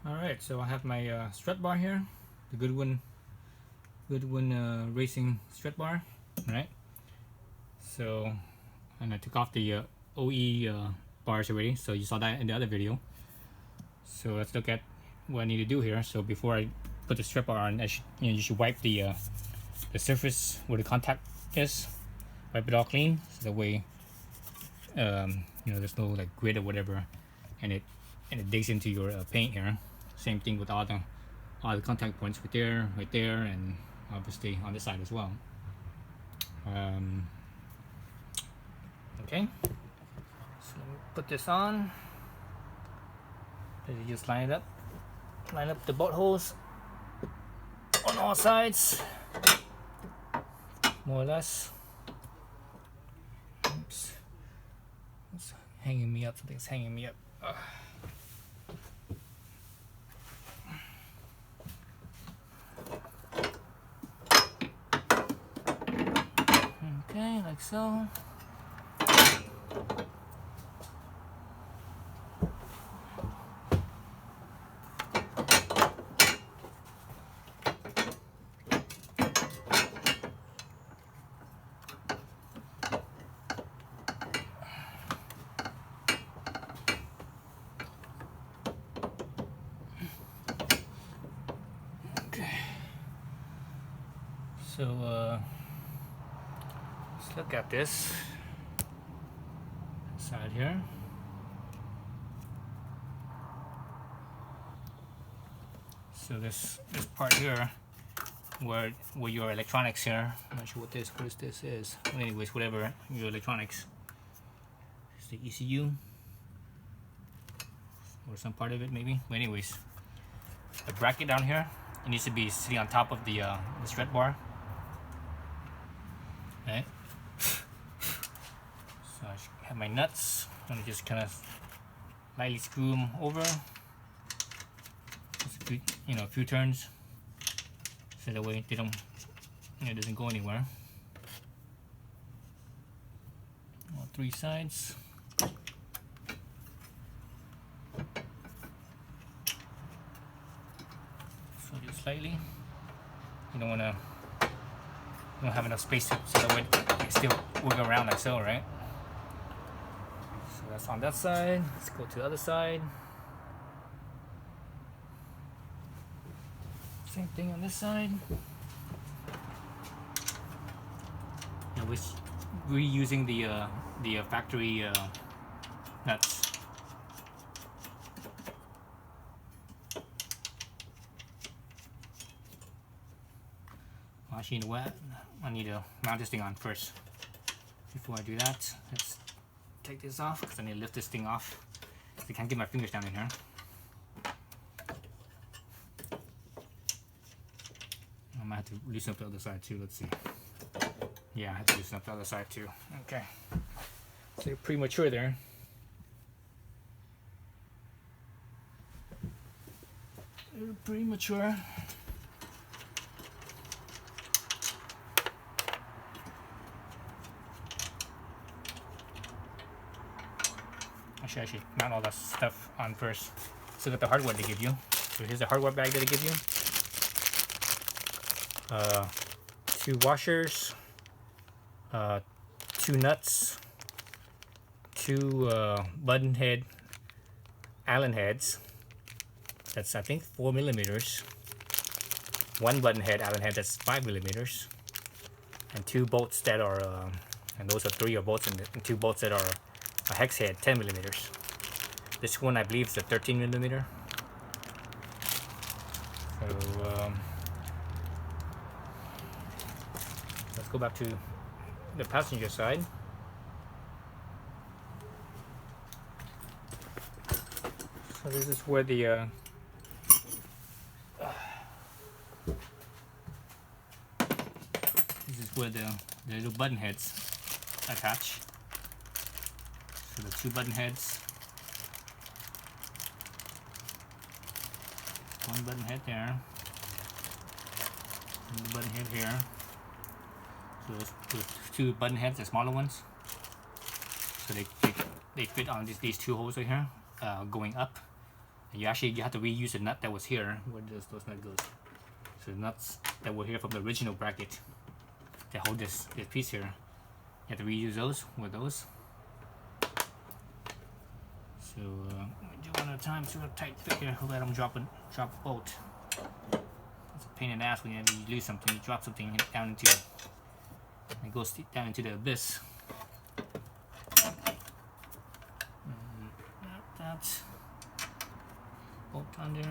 Alright, so I have my strut bar here, the Goodwin racing strut bar, right? So, and I took off the OE bars already, so you saw that in the other video. So let's look at what I need to do here. So before I put the strut bar on, you should wipe the surface where the contact is, wipe it all clean, so that way there's no like grit or whatever, and it digs into your paint here. Same thing with all the contact points right there, and obviously on this side as well. Okay, so let me put this on. You just line up the bolt holes on all sides, more or less. Oops, it's hanging me up. Something's hanging me up. Okay, like so. Okay. So let's look at this side here. So this part here, where your electronics here. I'm not sure what this is. Well, anyways, whatever your electronics. It's the ECU or some part of it maybe. But anyways, the bracket down here, it needs to be sitting on top of the strut bar. Right. So I have my nuts. I'm gonna just kind of lightly screw them over. Just a few turns, so that way they don't, it doesn't go anywhere. All three sides. So just slightly. You don't have enough space so that way it still wiggle around like so, right? So that's on that side. Let's go to the other side. Same thing on this side. Now we're reusing the factory nuts. Actually, you know what? I need to mount this thing on first. Before I do that, let's take this off because I need to lift this thing off. I can't get my fingers down in here. I might have to loosen up the other side too. Let's see. Yeah, I have to loosen up the other side too. Okay. So you're premature there. You're premature. I should mount all that stuff on first. So look at the hardware they give you. So here's the hardware bag that they give you. 2 washers, 2 nuts, 2 button head Allen heads. That's I think 4 millimeters. 1 button head Allen head that's 5 millimeters, and 2 bolts that are and those are 3 bolts and 2 bolts that are a hex head 10 millimeters. This one I believe is a 13 millimeter. So let's go back to the passenger side. So this is where the little button heads attach. So the 2 button heads, 1 button head there, and the button head here. So those 2 button heads, the smaller ones. So they fit on these 2 holes right here, going up. And you have to reuse the nut that was here. Where does those nut goes? So the nuts that were here from the original bracket that hold this piece here, you have to reuse those with those. So do one at a time. So a tight fit here. Hope I don't drop a bolt. It's a pain in the ass when you lose something. You drop something down into it goes down into the abyss. That bolt under.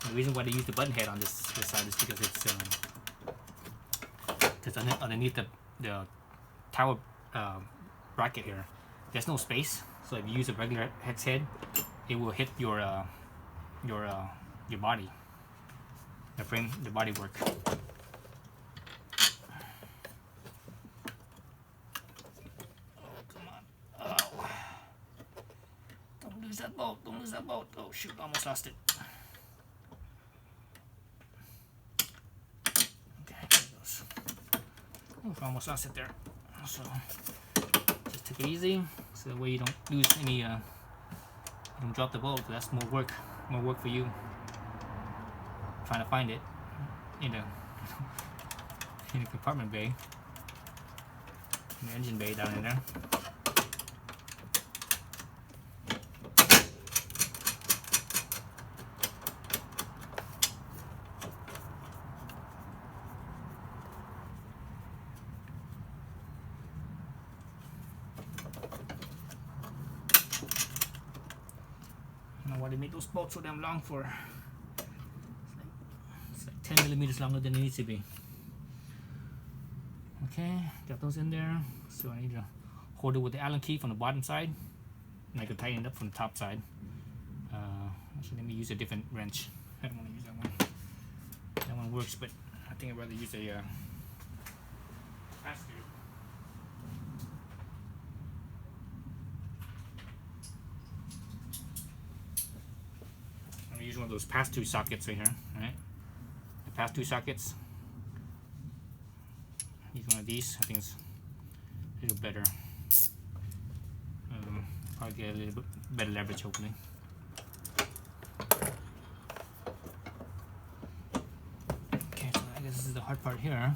The reason why they use the button head on this side is because it's underneath the tower bracket here. There's no space, so if you use a regular hex head, it will hit your body, the frame, the body work. Don't lose that bolt. Oh shoot, almost lost it. Okay, there it goes. Oof, almost lost it there. So just take it easy, so that way you don't lose any, you don't drop the bolt. That's more work for you. Trying to find it in the compartment bay, in the engine bay down in there. I don't know why they make those bolts so damn long for. It's like 10 millimeters longer than it needs to be. Okay, got those in there. So I need to hold it with the Allen key from the bottom side, and I can tighten it up from the top side. So let me use a different wrench. I don't want to use that one. That one works, but I think I'd rather use a pass-through. I'm gonna use one of those pass-through sockets right here. All right, the pass-through sockets. Use one of these. I think it's a little better. Probably get a little bit better leverage, hopefully. Okay, so I guess this is the hard part here.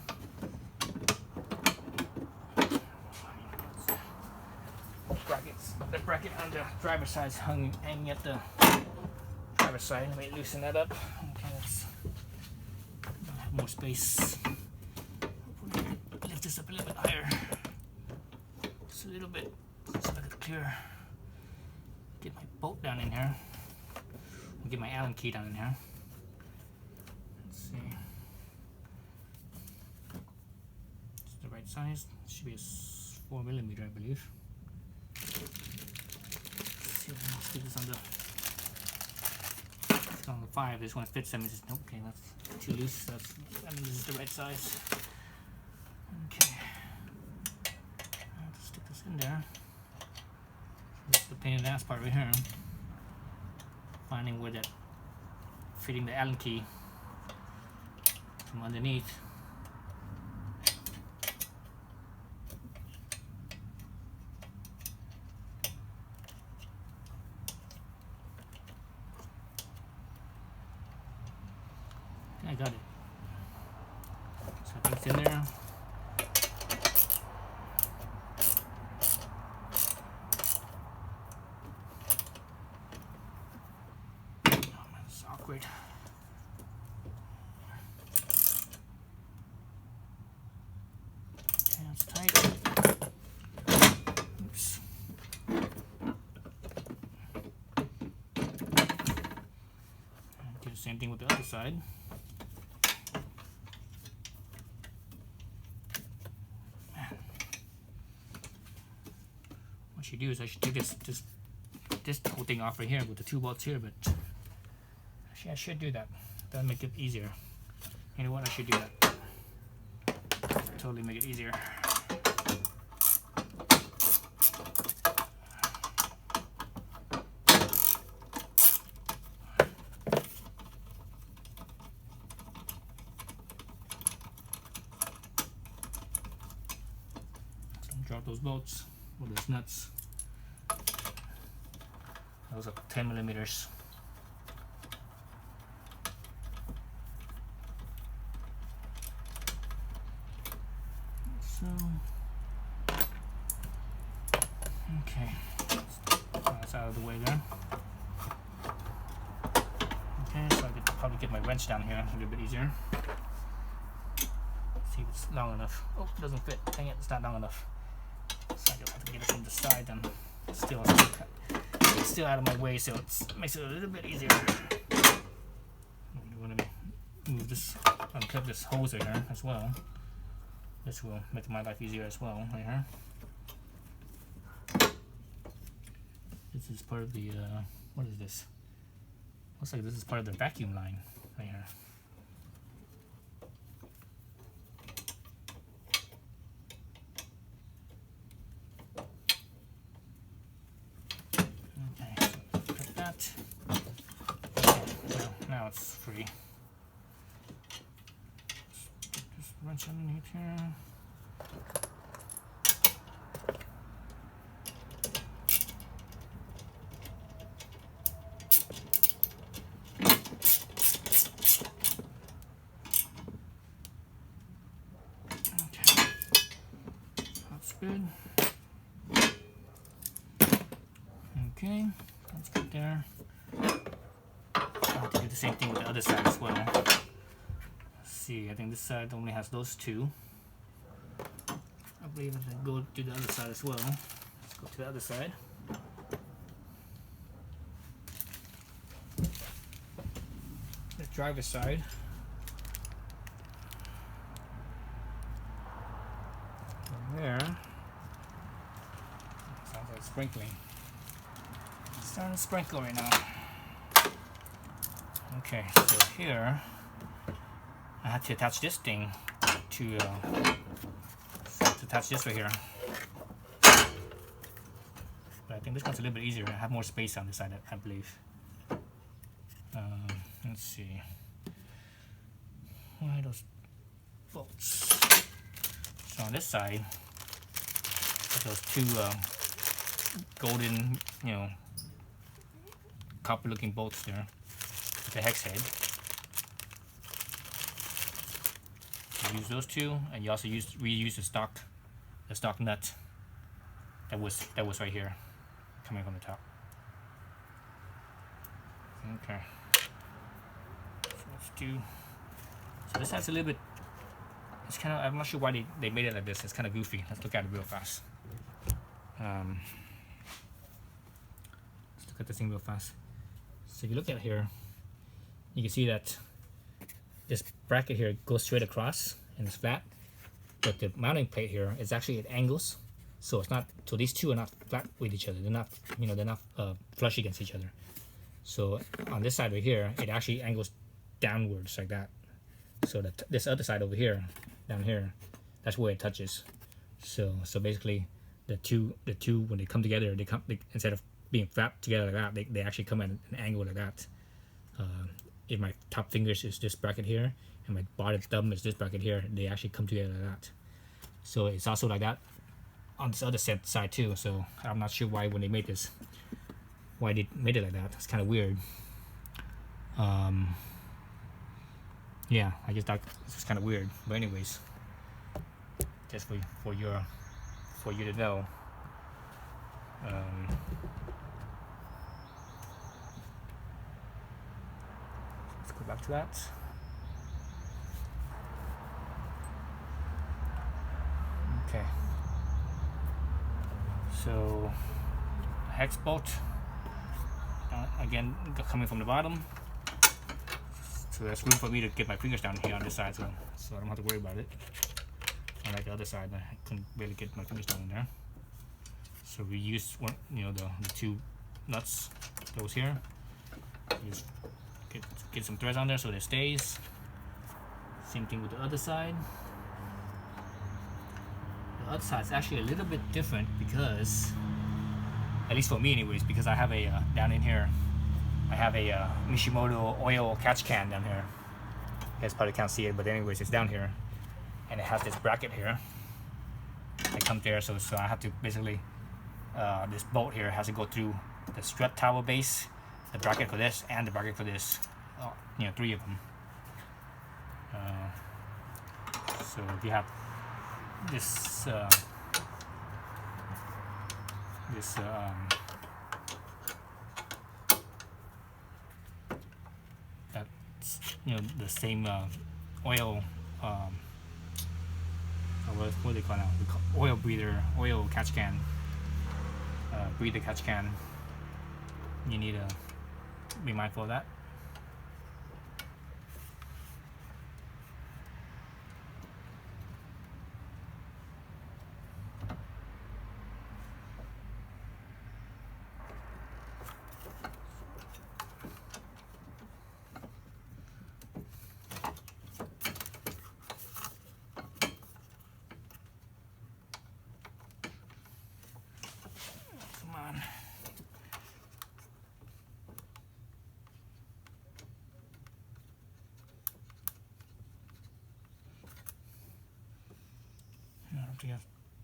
The bracket on the driver's side is hanging at the driver's side. Let me loosen that up. Okay, let's have more space. Lift this up a little bit higher. Just a little bit, so I can clear. Get my bolt down in here. I'll get my Allen key down in here. Let's see. It's the right size. It should be a 4 millimeter, I believe. Let's see, I'll stick this on the 5. This one fits 7 inches. Okay, that's too loose. That means this is the right size. Okay. I'll just stick this in there. That's the pain in the ass part right here. Finding where that fitting the Allen key from underneath. I got it. So I think it's in there. Awkward. Okay, that's tight. Oops. Do the same thing with the other side. What I should do is I should take this whole thing off right here with the 2 bolts here, but I should do that. That'll make it easier. You know what? I should do that. Totally make it easier. So drop those bolts or those nuts. those are 10 millimeters. So, okay, that's out of the way there. Okay, so I could probably get my wrench down here a little bit easier. See if it's long enough. Oh, it doesn't fit. Dang it, it's not long enough. So I just have to get it from the side and still out of my way, so it makes it a little bit easier. I'm going to move this, unclip this hose right here as well. This will make my life easier as well, right here. This is part of the, what is this? Looks like this is part of the vacuum line, right here. Okay, so cut that. Okay, well, now it's free. Just wrench underneath here. Good. Okay, that's good there. I'll have to do the same thing with the other side as well. Let's see, I think this side only has those two. I believe I can go to the other side as well. Let's go to the other side. The driver's side. There. Sounds like sprinkling. It's starting to sprinkle right now. Okay, so here I had to attach this thing to attach this right here. But I think this one's a little bit easier. I have more space on this side, I believe. Let's see. Why are those bolts? So on this side, those two golden, copper-looking bolts there with the hex head. You use those two, and you also reuse the stock nut that was right here, coming from the top. Okay. So let's do. So this has a little bit. It's kind of, I'm not sure why they made it like this. It's kind of goofy. Let's look at it real fast. Let's look at this thing real fast. So if you look at here, you can see that this bracket here goes straight across and it's flat, but the mounting plate here is actually at angles. So it's not. So these two are not flat with each other. They're not. They're not flush against each other. So on this side right here, it actually angles downwards like that. So that this other side over here, down here, that's where it touches. So basically, the two when they come together, they instead of being flat together like that, they actually come at an angle like that. If my top fingers is this bracket here, and my bottom thumb is this bracket here, they actually come together like that. So it's also like that on this other side too. So I'm not sure why when they made this, why they made it like that. It's kind of weird. Yeah, I just thought this was kind of weird. But anyways, just for you to know. Let's go back to that. Okay. So hex bolt again coming from the bottom. So there's room for me to get my fingers down here on this side, so I don't have to worry about it. Unlike the other side, I couldn't really get my fingers down in there. So we used one, the two nuts that was here. Just get some threads on there so that it stays. Same thing with the other side. The other side is actually a little bit different because, at least for me anyways, because I have a down in here. I have a Mishimoto oil catch can down here. You guys probably can't see it, but anyways, it's down here. And it has this bracket here. It comes there, so I have to basically, this bolt here has to go through the strut tower base, the bracket for this, and the bracket for this. You know, 3 of them. So if you have this that's, you know, the same oil, what do they call it now? We call oil breather, oil catch can, breather catch can. You need to be mindful of that.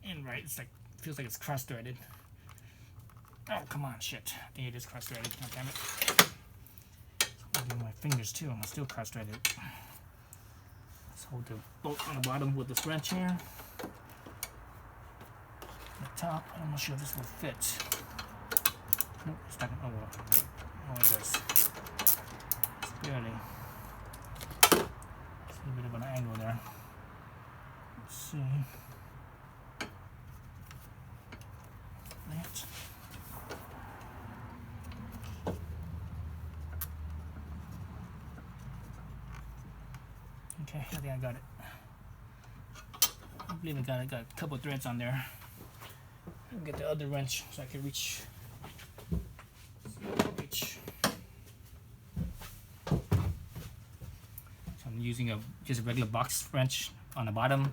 And right, it's like, feels like it's cross-threaded. Oh, come on, shit. I think it is cross-threaded. Oh, damn it. It's holding my fingers too. I'm still cross-threaded. Let's hold the bolt on the bottom with this wrench here. The top, I'm not sure if this will fit. Nope, it's not gonna, oh well. Oh, it does. It's barely. It's a bit of an angle there. Let's see. That. Okay, I think I got it. I believe I got a couple threads on there. I'll get the other wrench so I can reach. So I'm using just a regular box wrench on the bottom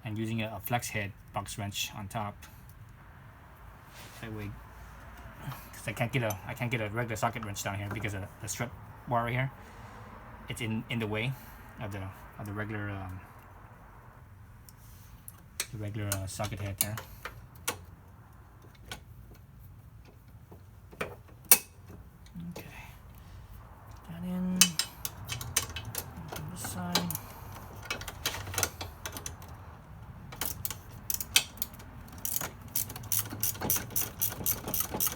and using a flex head box wrench on top. That way, because I can't get a regular socket wrench down here because of the strut bar right here. It's in the way of the regular socket head there. Okay, that in from this side.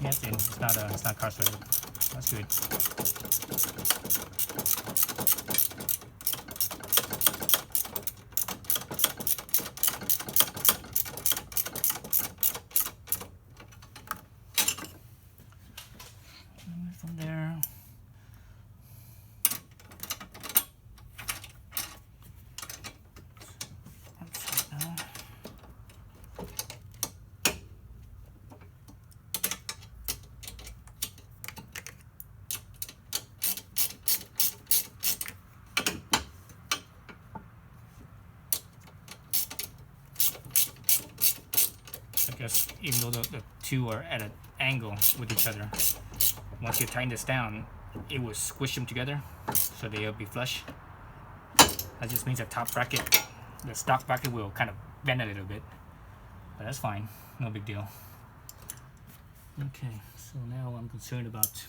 Yeah, it's not cross-threaded. That's good. And from there, now. I guess even though the two are at an angle with each other, once you tighten this down, it will squish them together so they'll be flush. That just means the top bracket, the stock bracket, will kind of bend a little bit, but that's fine, no big deal. Okay, so now I'm concerned about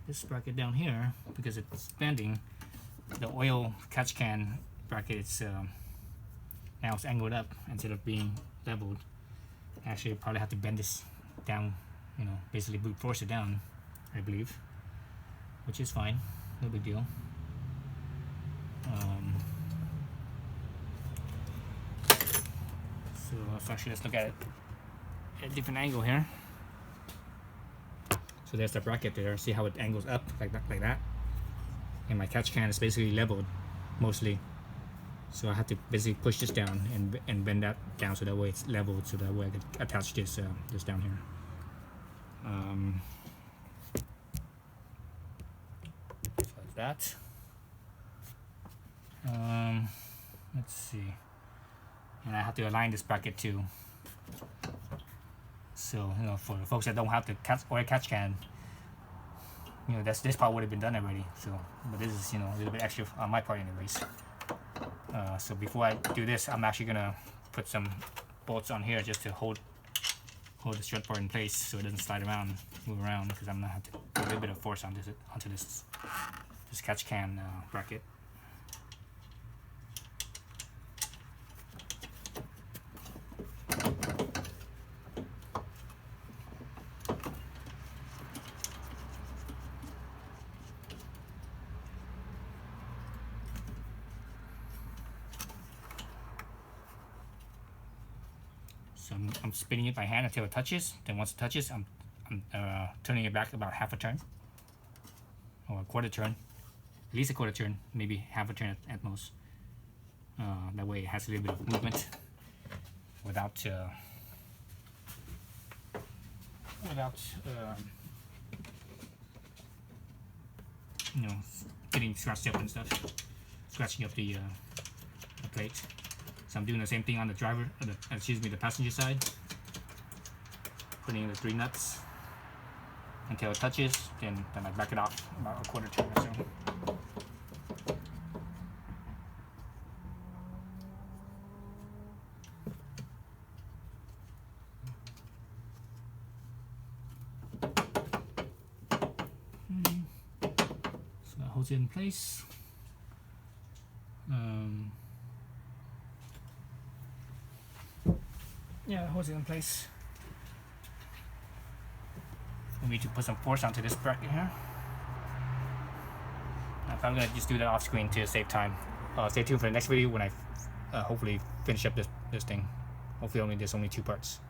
this bracket down here because it's bending. The oil catch can bracket, it's now it's angled up instead of being leveled. Actually, I probably have to bend this down, you know, basically brute force it down, I believe, which is fine, no big deal. So let's look at it at a different angle here. So there's the bracket there. See how it angles up like that, and my catch can is basically leveled mostly. So I have to basically push this down and bend that down so that way it's leveled, so that way I can attach this this down here. So like that. Let's see. And I have to align this bracket too. So, you know, for the folks that don't have the oil catch can, you know, this part would have been done already. So, but this is, you know, a little bit extra on my part anyways. So before I do this, I'm actually gonna put some bolts on here just to hold hold the strut bar in place so it doesn't slide around, move around, because I'm gonna have to put a little bit of force onto this catch can bracket. So I'm spinning it by hand until it touches. Then once it touches, I'm turning it back about half a turn or a quarter turn, at least a quarter turn, maybe half a turn at most. That way it has a little bit of movement without you know, getting scratched up and stuff, scratching up the plate. So I'm doing the same thing on the driver, the passenger side. Putting in the 3 nuts until it touches, then I back it off about a quarter turn or so. So that holds it in place. Yeah, it holds it in place. We need to put some force onto this bracket here. I'm gonna just do that off screen to save time. Stay tuned for the next video when I hopefully finish up this thing. Hopefully there's only 2 parts.